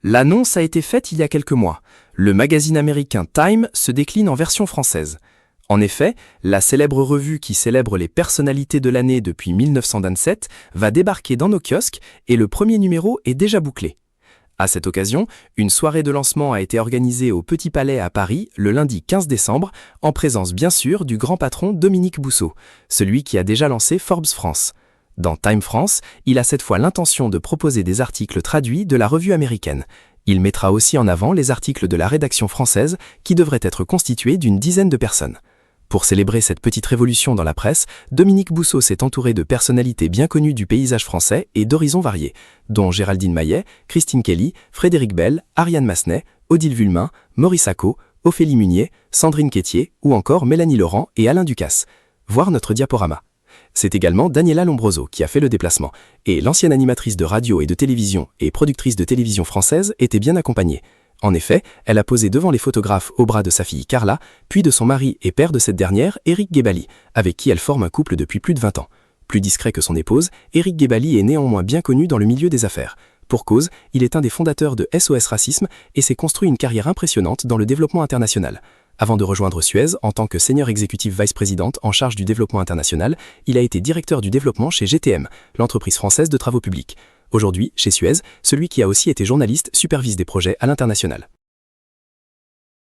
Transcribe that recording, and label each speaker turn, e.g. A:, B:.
A: L'annonce a été faite il y a quelques mois. Le magazine américain Time se décline en version française. En effet, la célèbre revue qui célèbre les personnalités de l'année depuis 1927 va débarquer dans nos kiosques et le premier numéro est déjà bouclé. À cette occasion, une soirée de lancement a été organisée au Petit Palais à Paris le lundi 15 décembre, en présence bien sûr du grand patron Dominique Bousseau, celui qui a déjà lancé Forbes France. Dans Time France, il a cette fois l'intention de proposer des articles traduits de la revue américaine. Il mettra aussi en avant les articles de la rédaction française qui devraient être constitués d'une dizaine de personnes. Pour célébrer cette petite révolution dans la presse, Dominique Bousseau s'est entouré de personnalités bien connues du paysage français et d'horizons variés, dont Géraldine Maillet, Christine Kelly, Frédéric Bell, Ariane Massenet, Odile Vuillemin, Maurice Sacco, Ophélie Munier, Sandrine Quétier ou encore Mélanie Laurent et Alain Ducasse. Voir notre diaporama. C'est également Daniela Lombroso qui a fait le déplacement, et l'ancienne animatrice de radio et de télévision et productrice de télévision française était bien accompagnée. En effet, elle a posé devant les photographes au bras de sa fille Carla, puis de son mari et père de cette dernière, Éric Guébali, avec qui elle forme un couple depuis plus de 20 ans. Plus discret que son épouse, Éric Guébali est néanmoins bien connu dans le milieu des affaires. Pour cause, il est un des fondateurs de SOS Racisme et s'est construit une carrière impressionnante dans le développement international. Avant de rejoindre Suez en tant que senior executive vice-présidente en charge du développement international, il a été directeur du développement chez GTM, l'entreprise française de travaux publics. Aujourd'hui, chez Suez, celui qui a aussi été journaliste supervise des projets à l'international.